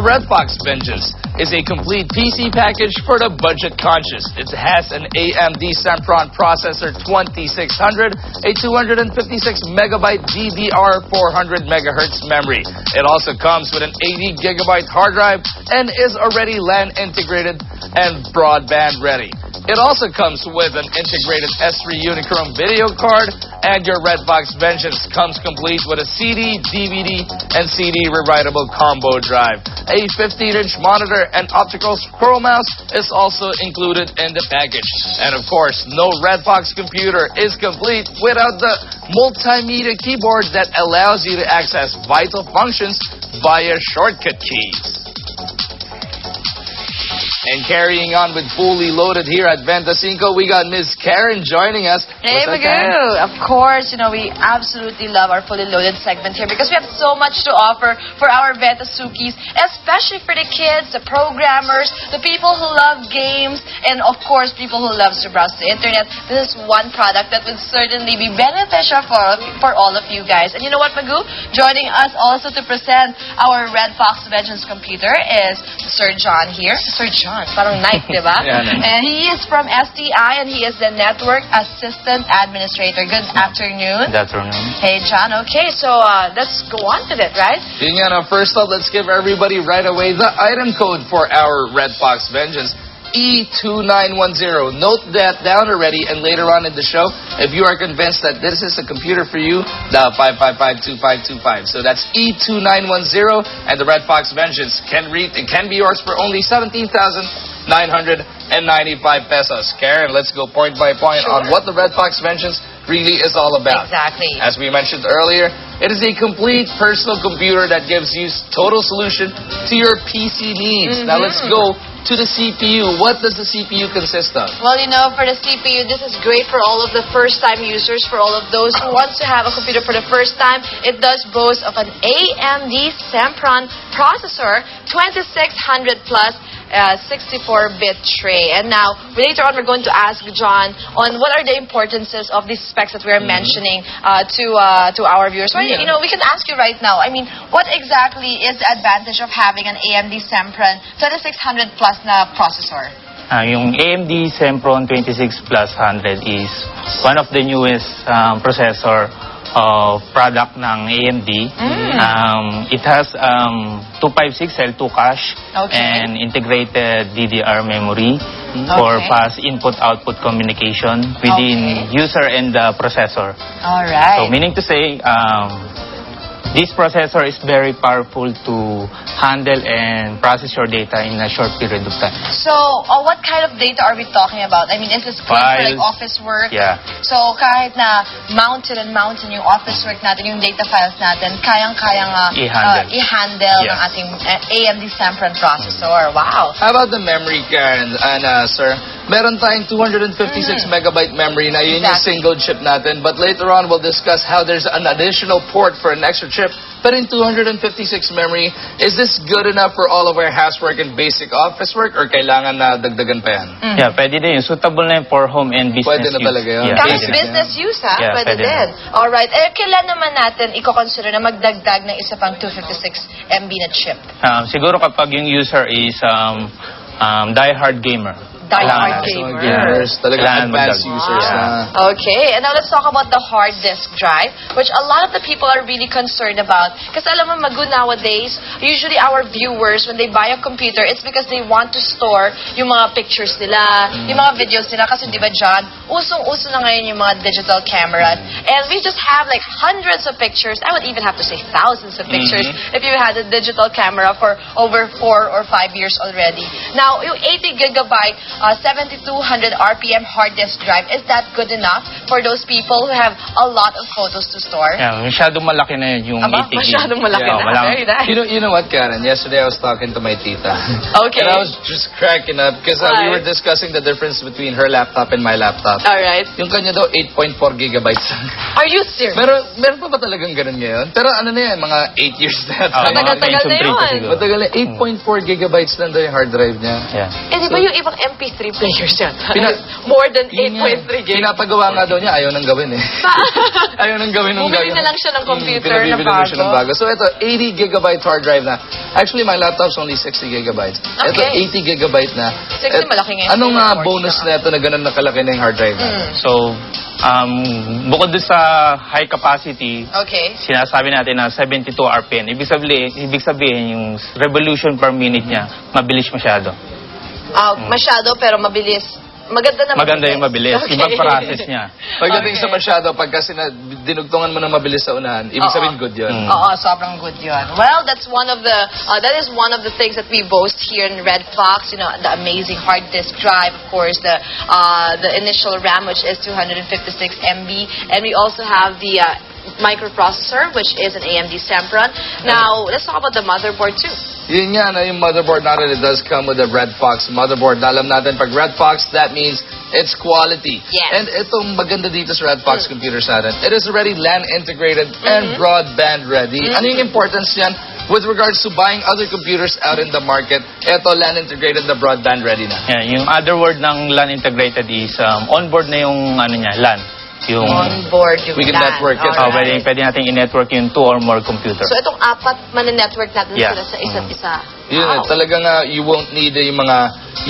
Redbox Vengeance is a complete PC package for the budget conscious. It has an AMD Sempron processor 2600, a 256MB DDR 400 MHz memory. It also comes with an 80GB hard drive and is already LAN integrated and broadband ready. It also comes with an integrated S3 Unichrome video card, and your Redbox Vengeance comes complete with a CD, DVD, and CD rewritable combo drive. A 15-inch monitor and optical scroll mouse is also included in the package. And of course, no Redbox computer is complete without the multimedia keyboard that allows you to access vital functions via shortcut keys. And carrying on with fully loaded here at Venta5, we got Miss Karen joining us. Hey, Magoo! Of course, you know, we absolutely love our fully loaded segment here because we have so much to offer for our Venta5kis, especially for the kids, the programmers, the people who love games, and of course, people who love to browse the internet. This is one product that would certainly be beneficial for all of you guys. And you know what, Magoo? Joining us also to present our Redbox Vengeance computer is Sir John here. Sir John. Parang Nike, diba? Yeah, and he is from STI and he is the Network Assistant Administrator. Good afternoon. Good afternoon. Hey, John. Okay, so let's go on with it, right? First up, let's give everybody right away the item code for our Redbox Vengeance. E2910. Note that down already, and later on in the show, if you are convinced that this is a computer for you, dial 555-2525. So that's E2910, and the Redbox Vengeance can be yours for only 17,995 pesos. Karen, let's go point by point on what the Redbox Vengeance really is all about. Exactly. As we mentioned earlier, it is a complete personal computer that gives you total solution to your PC needs. Now let's go to the CPU. What does the CPU consist of? Well, you know, for the CPU, this is great for all of the first-time users, for all of those who wants to have a computer for the first time. It does boast of an AMD Sempron processor, 2600 plus 64-bit tray. And now, later on, we're going to ask John on what are the importances of these specs that we're mentioning to our viewers. Well, you know, we can ask you right now, I mean, what exactly is the advantage of having an AMD Sempron 2600 plus na processor? Yung AMD Sempron 26 plus 100 is one of the newest processor product ng AMD. It has 256 L2 cache and integrated DDR memory for fast input-output communication within user and the processor. All right. So meaning to say, this processor is very powerful to handle and process your data in a short period of time. So, what kind of data are we talking about? I mean, is this good for like office work? Yeah. So, kahit na mountain yung office work natin, yung data files natin, kayang-kayang i-handle ng ating AMD Sempron processor. Wow. How about the memory, Karen and sir? Meron tayong 256MB memory na yun yung single chip natin. But later on, we'll discuss how there's an additional port for an extra chip. But in 256 memory, is this good enough for all of our housework and basic office work, or kailangan na dagdagan pa yan? Yeah, pwede din. Suitable na yun for home and business use. Pwede na talaga yun. Yeah, kahit business use, ha? Yeah, pwede din. Alright. Kailan naman natin i-consider na magdagdag ng isa pang 256 MB na chip? Siguro kapag yung user is die-hard gamer. Die-hard gamers. Talagang advanced users na. Okay, and now let's talk about the hard disk drive, which a lot of the people are really concerned about. Kasi alam mo, Magoo, nowadays, usually our viewers, when they buy a computer, it's because they want to store yung mga pictures nila, yung mga videos nila. Kasi di ba, John, usong-uso na ngayon yung mga digital cameras. And we just have like hundreds of pictures. I would even have to say thousands of pictures if you had a digital camera for over 4 or 5 years already. Now, yung 80 gigabyte 7200 RPM hard disk drive, is that good enough for those people who have a lot of photos to store? Yeah, masyadong malaki na yung 80 gig. Masyadong malaki na. Very nice. You know what, Karen? Yesterday I was talking to my tita. Okay. And I was just cracking up because we were discussing the difference between her laptop and my laptop. Alright. Yung kanya daw, 8.4 gigabytes. Are you serious? Meron pa ba talagang ganun ngayon? Pero ano na yan, mga 8 years na. Matagal na yun. Matagal na, 8.4 gigabytes lang daw yung hard drive niya. Yeah. Eh, di ba yung ibang MP MP3 players yan. More than Yun nga. 8.3 gigs. Pinapagawa nga daw niya, ayaw nang gawin eh. Ayaw nang gawin ng Bumili na lang siya ng computer na Pinabibili na siya ng bago. bago. So ito, 80 gigabyte hard drive na. Actually, my laptop's only 60 gigabytes. Ito, Okay. 80 gigabyte na. 60 malaki ngayon. Anong bonus na ito na ganun nakalaki na yung hard drive na? So, bukod doon sa high capacity, Okay. sinasabi natin na 72 RPM. Ibig sabihin yung revolution per minute niya, mabilis masyado. Masyado pero mabilis. Maganda na Maganda yung mabilis. Okay. Ibang process niya. Pagdating sa masyado, pagka dinugtungan mo ng mabilis sa unahan, ibig sabihin good yun. Oo, sobrang good yun. Well, that's one of the that is one of the things that we boast here in Red Fox. You know, the amazing hard disk drive, of course, the initial RAM, which is 256 MB, and we also have the microprocessor, which is an AMD Sempron. Now, let's talk about the motherboard too. Yun nga, yung motherboard natin, it does come with a Red Fox motherboard. Alam natin, pag Red Fox, that means it's quality. Yes. And itong maganda dito sa Red Fox computers natin, it is already LAN integrated and broadband ready. Ano yung importance niyan? With regards to buying other computers out in the market, ito LAN integrated na broadband ready na. Yeah, yung other word ng LAN integrated is onboard na yung LAN. Yung Onboard yung we can LAN. network it. Alright. pwede natin i-network yung 2 or more computers. So, itong apat man-network natin Yeah. sila sa isa't isa. Yun, talagang you won't need yung mga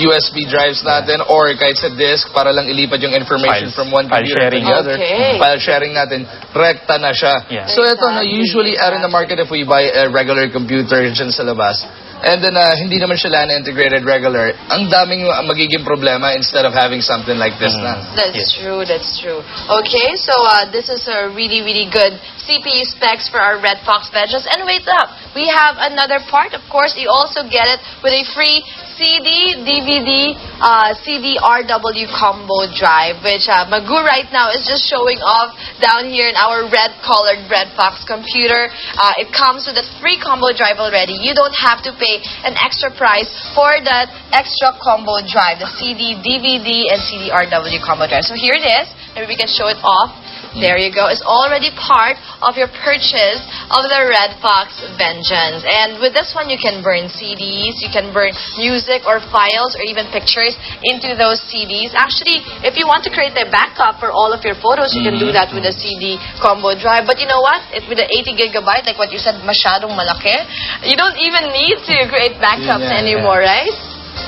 USB drives natin or kahit sa disk para lang ilipat yung information Files. from one File computer to sharing. the other. Okay. File sharing natin, rekta na siya. Yeah. So ito na, Exactly. usually out in the market if we buy a regular computer dyan sa labas, and then hindi naman siya LAN integrated regular, ang daming magiging problema instead of having something like this na. That's true, that's true. Okay, so this is a really, really good CPU specs for our Red Fox Vengeance. And wait up, we have another part. Of course, you also get it with a free CD, DVD, CD-RW combo drive, which Magoo right now is just showing off down here in our red-colored Red Fox computer. It comes with a free combo drive already. You don't have to pay an extra price for that extra combo drive, the CD, DVD, and CD-RW combo drive. So here it is. Maybe we can show it off. There you go. It's already part of your purchase of the Red Fox Vengeance. And with this one, you can burn CDs, you can burn music or files or even pictures into those CDs. Actually, if you want to create a backup for all of your photos, you can do that with a CD combo drive. But you know what? With the 80 gigabyte, like what you said, masyadong malaki, you don't even need to create backups anymore, right?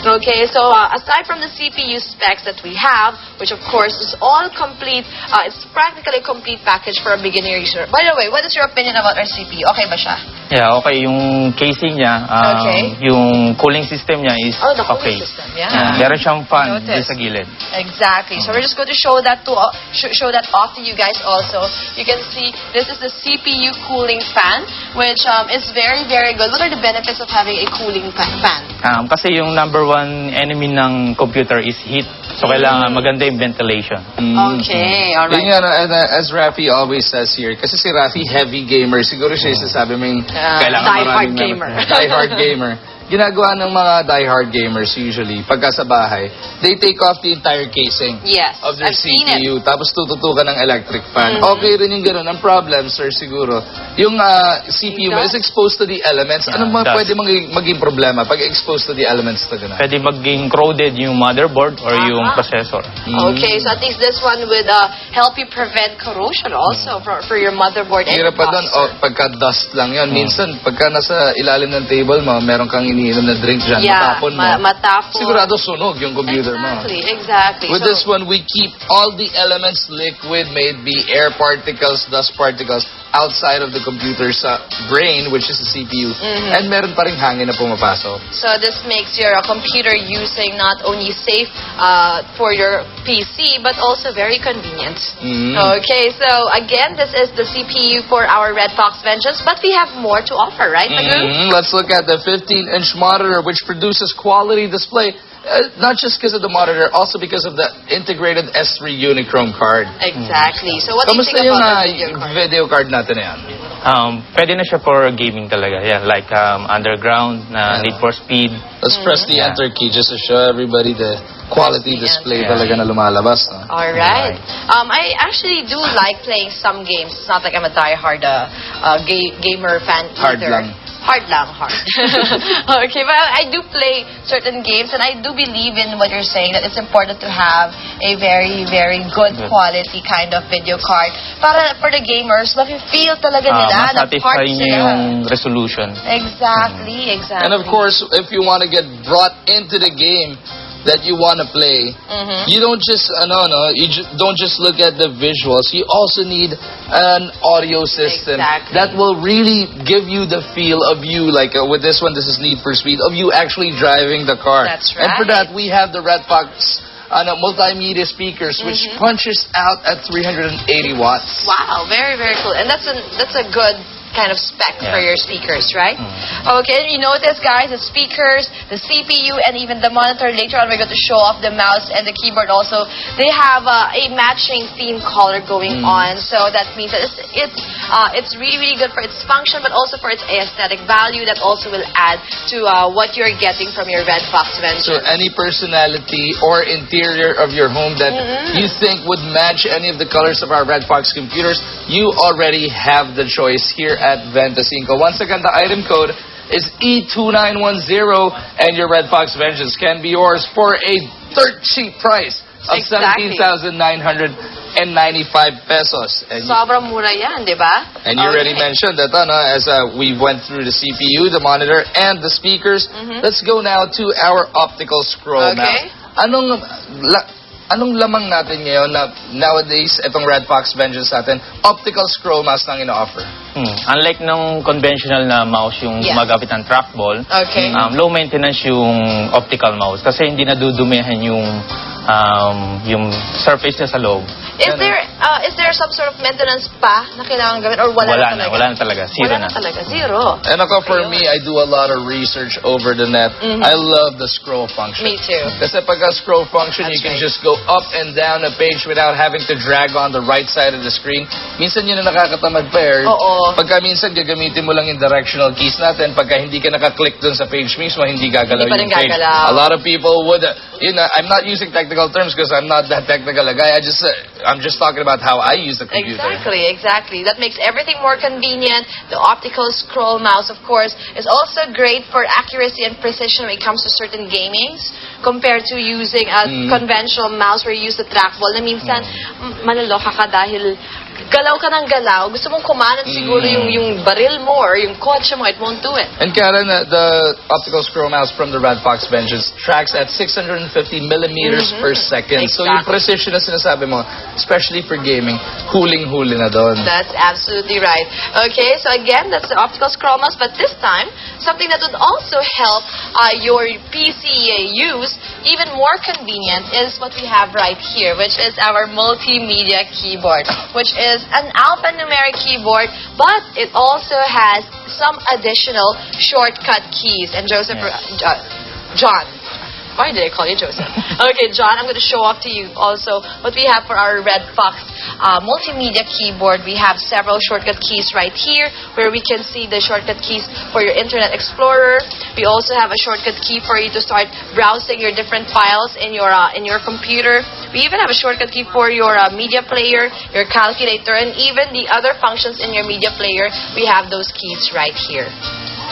Okay, so aside from the CPU specs that we have, which of course is all complete, it's practically a complete package for a beginner user. By the way, what is your opinion about our CPU? Okay ba siya? Yeah, okay. Yung casing niya, Okay. yung cooling system niya is Oh, the cooling okay. system, yeah. Meron siyang fan Notice. dun sa gilid. Exactly. So we're just going to show that show that off to you guys also. You can see this is the CPU cooling fan, which is very, very good. What are the benefits of having a cooling fan? Kasi yung number one enemy ng computer is heat. So, kailangan maganda yung ventilation. Okay, all Yun right. nga, as Rafi always says here, kasi si Rafi heavy gamer, siguro siya yung sasabi mo yung Die-hard gamer. Die-hard gamer. Ginagawa ng mga die-hard gamers usually, pagka sa bahay, they take off the entire casing Yes, of their I've seen it. CPU, tapos tututukan ng electric fan. Okay rin yung gano'n. Ang problem, sir, siguro, yung CPU mo is exposed to the elements. Ano ba dust. pwede maging problema pag exposed to the elements na gano'n? Pwede maging corroded yung motherboard or yung processor. Okay, so at least this one would help you prevent corrosion also for your motherboard and Hirap pa doon, processor. pagka dust lang yan. Minsan, pagka nasa ilalim ng table mo, meron kang iniinom na drink dyan, Yeah, matapon mo. matapon. Sigurado sunog yung computer mo. Exactly. With So, this one, we keep all the elements liquid, may it be air particles, dust particles, outside of the computer's brain, which is the CPU. And meron pa rin hangin na pumapasok. So this makes your computer using not only safe for your PC, but also very convenient. Okay, so again, this is the CPU for our Red Fox Vengeance, but we have more to offer, right, Magoo? Let's look at the 15-inch monitor, which produces quality display. Not just because of the monitor, also because of the integrated S3 Unichrome card. Exactly. So what do you Kamusta think yung about the video card natin na yan? Pwede na siya for gaming talaga. Yeah, like underground, Need for Speed. Let's press the enter key just to show everybody the quality display talaga na lumalabas. No? All right. I actually do like playing some games. It's not like I'm a die-hard gamer fan Hard either. lang. Hard lang, hard. Okay, but I do play certain games, and I do believe in what you're saying, that it's important to have a very, very good quality kind of video card. Para for the gamers, mafe-feel talaga nila na part masatisfy sila. niyo yung resolution. Exactly, exactly. And of course, if you want to get brought into the game that you want to play, you don't just don't just look at the visuals. You also need an audio system that will really give you the feel of you, like with this one, this is Need for Speed, of you actually driving the car. That's right. And for that, we have the Red Fox multimedia speakers, which punches out at 380 watts. Wow, very, very cool. And that's a good kind of spec for your speakers, right? Okay, you notice, guys, the speakers, the CPU, and even the monitor. Later on, we're going to show off the mouse and the keyboard also. They have a matching theme color going on, so that means that it's really, really good for its function, but also for its aesthetic value that also will add to what you're getting from your Red Fox Vengeance. So any personality or interior of your home that you think would match any of the colors of our Red Fox computers, you already have the choice here at Venta5. Once again, the item code is E2910, and your Red Fox Vengeance can be yours for a dirt cheap price of 17,995 pesos. And sobrang mura yan, di ba? And you already mentioned that, as we went through the CPU, the monitor, and the speakers. Let's go now to our optical scroll mouse. Anong lamang natin ngayon na nowadays, itong Red Fox Vengeance natin, optical scroll mouse nang ina-offer? Unlike nung conventional na mouse, yung gumagamit ng trackball, low maintenance yung optical mouse kasi hindi nadudumihan yung surface niya sa loob. Is there some sort of maintenance pa na kailangan gawin, or wala na talaga? Wala na talaga. Zero na talaga. Zero. And for me, I do a lot of research over the net. I love the scroll function. Me too. Kasi pagka scroll function, you can just go up and down a page without having to drag on the right side of the screen. Minsan yun na nakakatamad pa pagka minsan gagamitin mo lang yung directional keys natin, pagka hindi ka nakaklick dun sa page mismo, hindi gagalaw yung page. A lot of people would, I'm not using technical terms because I'm not that technical a guy. I'm just talking about how I use the computer. Exactly. That makes everything more convenient. The optical scroll mouse, of course, is also great for accuracy and precision when it comes to certain gamings compared to using a conventional mouse where you use the trackball na minsan malaloka ka dahil galaw ka ng galaw. Gusto mong kumanan siguro yung baril mo or yung kotse mo, it won't do it. And Karen, the optical scroll mouse from the Red Fox Vengeance tracks at 650 millimeters per second. So yung precision na sinasabi mo, especially for gaming, huling-huli na doon. That's absolutely right. Okay, so again, that's the optical scroll mouse, but this time, something that would also help your PC use even more convenient is what we have right here, which is our multimedia keyboard, which is an alphanumeric keyboard, but it also has some additional shortcut keys. And Joseph, John, why did I call you Joseph? Okay, John, I'm going to show off to you also what we have for our Red Fox multimedia keyboard. We have several shortcut keys right here where we can see the shortcut keys for your Internet Explorer. We also have a shortcut key for you to start browsing your different files in your computer. We even have a shortcut key for your media player, your calculator, and even the other functions in your media player. We have those keys right here.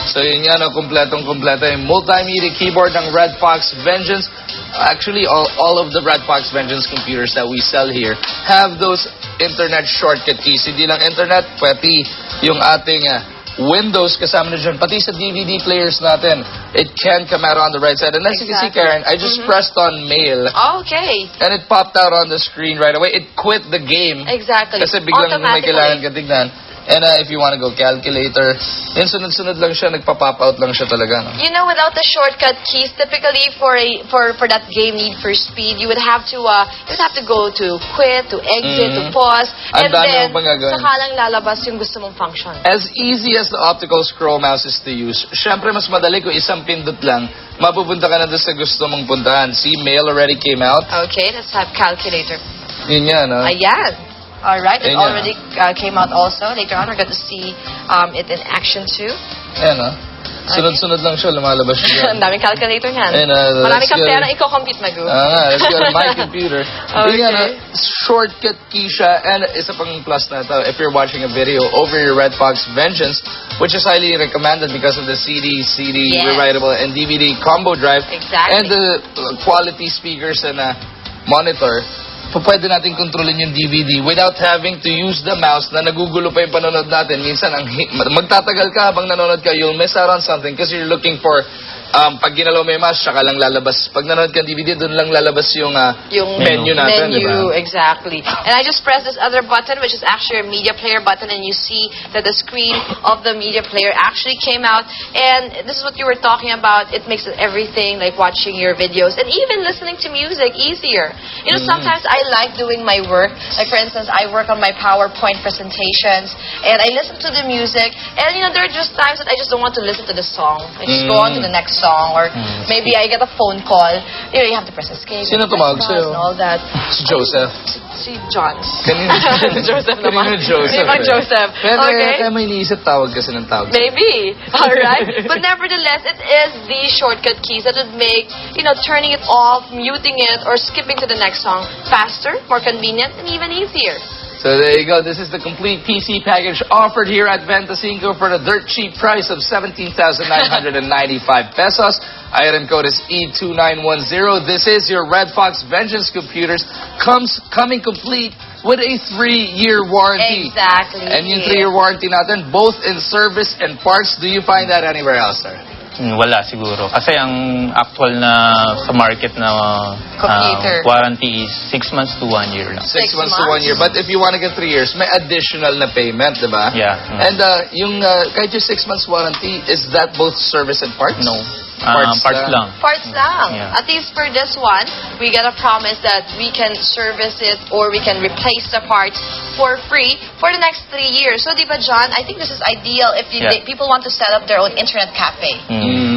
So yun yan, kompletong-kompleto yung multimedia keyboard ng Red Fox Vengeance. Actually, all of the Red Fox Vengeance computers that we sell here have those internet shortcut keys. Hindi lang internet, pati yung ating Windows kasama na dyan, pati sa DVD players natin. It can come out on the right side. And as you can see, Karen, I just pressed on mail. Okay. And it popped out on the screen right away. It quit the game. Exactly. Kasi biglang may kailangan ka tignan. And if you want to go calculator, yung sunod-sunod lang siya, nagpa-pop out lang siya talaga. No? You know, without the shortcut keys, typically for that game Need for Speed, you would have to go to quit, to exit, to pause, and then saka lang lalabas yung gusto mong function. As easy as the optical scroll mouse is to use, syempre mas madali kung isang pindot lang, mapupunta ka na doon sa gusto mong puntahan. See, mail already came out. Okay, let's have calculator. Yun yan, no? Ayan. All right, it already came out also. Later on, we're going to see it in action too. Ayan, no? Sunod-sunod lang siya, lumalabas siya. Ang daming calculator niyan. Marami kang pera i-compute, Magu. Let's go to my computer. Okay. Shortcut key siya, and isa pang plus na ito, if you're watching a video over your Red Fox Vengeance, which is highly recommended because of the CD, Yes. rewritable, and DVD combo drive, Exactly. and the quality speakers and monitor, pwede natin kontrolin yung DVD without having to use the mouse na nagugulo pa yung panonood natin. Minsan, magtatagal ka habang nanonood ka, you'll miss out on something because you're looking for, pag ginalaw mo yung mouse, saka lang lalabas. Pag nanonood ka ng DVD, doon lang lalabas yung menu natin, menu, diba? exactly. And I just press this other button, which is actually a media player button, and you see that the screen of the media player actually came out. And this is what you were talking about. It makes everything, like watching your videos and even listening to music, easier. You know, sometimes I like doing my work. Like, for instance, I work on my PowerPoint presentations, and I listen to the music. And, you know, there are just times that I just don't want to listen to the song. I just go on to the next song, or maybe I get a phone call. You know, you have to press escape. Sino tumawag sa'yo? And all that. Si Joseph. Si John. Kanina Joseph naman. Kanina Joseph. Ibang Joseph. Okay. Kaya may iniisip tawag kasi ng tawag. Maybe. Alright. But nevertheless, it is the shortcut keys that would make, you know, turning it off, muting it, or skipping to the next song faster, more convenient, and even easier. So there you go. This is the complete PC package offered here at Venta5 for the dirt cheap price of 17,995 pesos. Item code is E2910. This is your Red Fox Vengeance computers. Coming complete with a 3-year warranty. Exactly. And yung 3-year warranty natin, both in service and parts. Do you find that anywhere else, sir? Wala siguro. Kasi ang actual na sa market na Computer. warranty is 6 months to 1 year lang. 6 months to 1 year. But if you want to get 3 years, may additional na payment, diba? Yeah. And yung kahit yung 6 months warranty, is that both service and parts? No. Parts lang. Parts lang. Yeah. At least for this one, we get a promise that we can service it or we can replace the parts for free for the next 3 years. So, di ba, John, I think this is ideal if people want to set up their own internet cafe.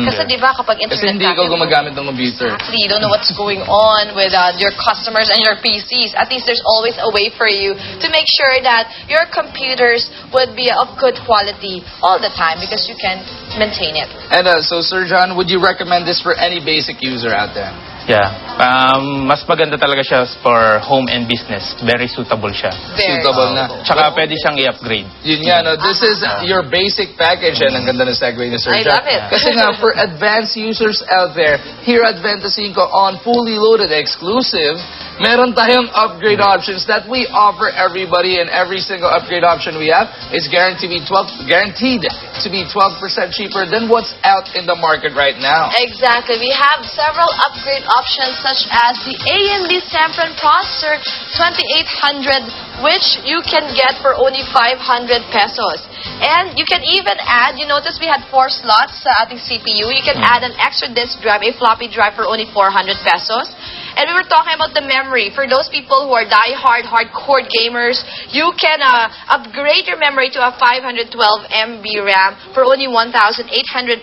Kasi, di ba, kapag internet Kasi hindi cafe, ikaw gumagamit ng computer. exactly, you don't know what's going on with your customers and your PCs. At least there's always a way for you to make sure that your computers would be of good quality all the time because you can maintain it. And so, Sir John, would you recommend this for any basic user out there? Yeah. Mas maganda talaga siya for home and business. Very suitable siya. Very Suitable na. Tsaka pwede siyang i-upgrade. Yun nga, no? This is your basic package. And ang ganda ng segue ni Sir I John. love it. Kasi nga, for advanced users out there, here at Venta5 on Fully Loaded Exclusive, meron tayong upgrade options that we offer everybody, and every single upgrade option we have is guaranteed to be 12% cheaper than what's out in the market right now. Exactly. We have several upgrade options such as the AMD Sempron processor 2800, which you can get for only 500 pesos. And you can even add, you notice we had 4 slots sa ating CPU. You can add an extra disk drive, a floppy drive for only 400 pesos. And we were talking about the memory. For those people who are die-hard, hardcore gamers, you can upgrade your memory to a 512 MB RAM for only 1,800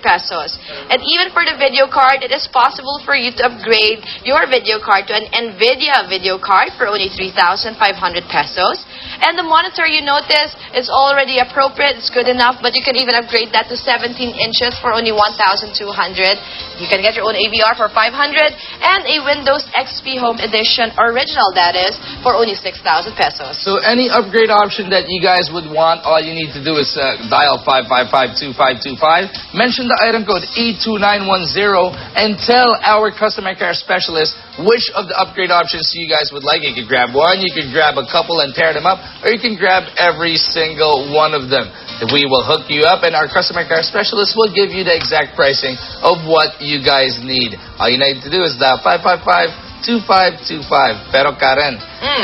pesos. And even for the video card, it is possible for you to upgrade your video card to an NVIDIA video card for only 3,500 pesos. And the monitor, you notice, is already appropriate. It's good enough, but you can even upgrade that to 17 inches for only 1,200. You can get your own AVR for 500 and a Windows XP Home Edition original, that is, for only 6,000 pesos. So any upgrade option that you guys would want, all you need to do is dial 555-2525, mention the item code E2910, and tell our customer care specialist which of the upgrade options you guys would like. You could grab one, you could grab a couple and pair them up, or you can grab every single one of them. We will hook you up, and our customer care specialist will give you the exact pricing of what you guys need. All you need to do is dial 555-2525. Pero Karen,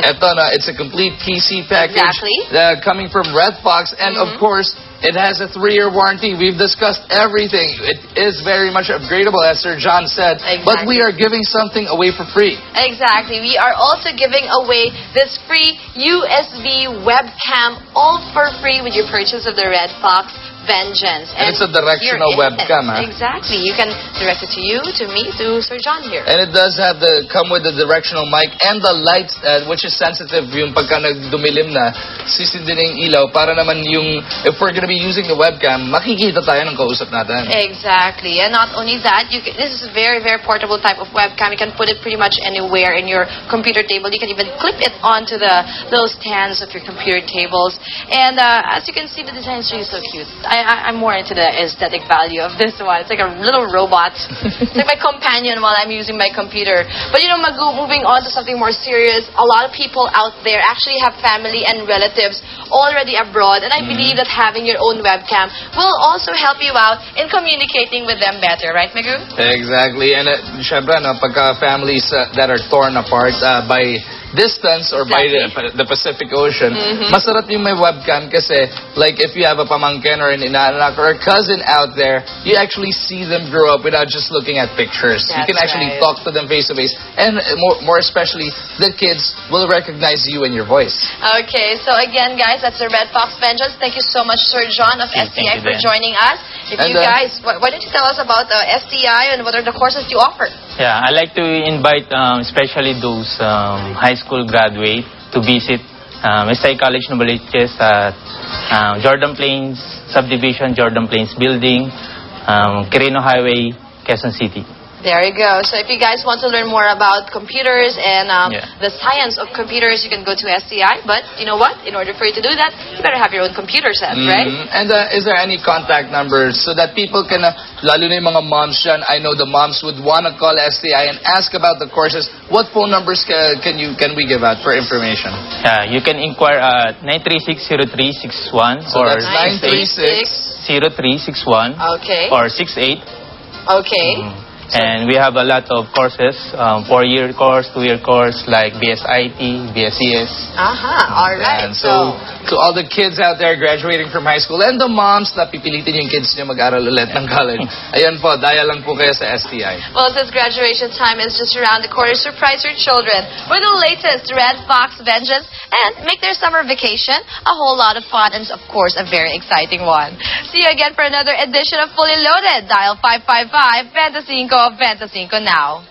eto na, it's a complete PC package. Exactly. Coming from Red Fox, and of course, it has a 3-year warranty. We've discussed everything. It is very much upgradable, as Sir John said. Exactly. But we are giving something away for free. Exactly. We are also giving away this free USB webcam, all for free with your purchase of the Red Fox Vengeance. And it's a directional here it is. webcam, huh? Exactly. You can direct it to you, to me, to Sir John here. And it does have come with the directional mic and the lights, which is sensitive. Yung pagka nagdumilim na, sisindin yung ilaw para naman yung, if we're gonna be using the webcam, makikita tayo ng kausap natin. Exactly. And not only that, this is a very, very portable type of webcam. You can put it pretty much anywhere in your computer table. You can even clip it onto the little stands of your computer tables. And as you can see, the design is really so cute. I'm more into the aesthetic value of this one. It's like a little robot. It's like my companion while I'm using my computer. But you know, Magu, moving on to something more serious, a lot of people out there actually have family and relatives already abroad. And I believe that having your own webcam will also help you out in communicating with them better. Right, Magu? Exactly. And syempre, no, pagka families that are torn apart by distance or by the Pacific Ocean, masarap yung may webcam kasi like if you have a pamangkin or an inaanak or a cousin out there, you actually see them grow up without just looking at pictures. You can actually talk to them face to face, and more especially, the kids will recognize you and your voice. Okay, so again, guys, that's the Red Fox Vengeance. Thank you so much, Sir John of STI, for joining us. If you guys, why don't you tell us about STI and what are the courses you offer? Yeah, I like to invite especially those high school graduates to visit STI College Novaliches at Jordan Plains Subdivision, Jordan Plains Building, Quirino Highway, Quezon City. There you go. So if you guys want to learn more about computers and the science of computers, you can go to STI. But you know what? In order for you to do that, you better have your own computer set, right? And is there any contact numbers so that people can, lalo na yung mga moms dyan, I know the moms would want to call STI and ask about the courses. What phone numbers can we give out for information? You can inquire at 936-0361 so or that's 936-0361 or 68. Okay. And we have a lot of courses, 4-year course, 2-year course, like BSIT, BSES. All right. And so, to all the kids out there graduating from high school and the moms na pipilitin yung kids nyo mag-aral ulit ng college, ayan po, daya lang po kayo sa STI. Well, since graduation time is just around the corner, surprise your children with the latest Red Fox Vengeance and make their summer vacation a whole lot of fun and, of course, a very exciting one. See you again for another edition of Fully Loaded. Dial 555 Venta5 Venta5 now.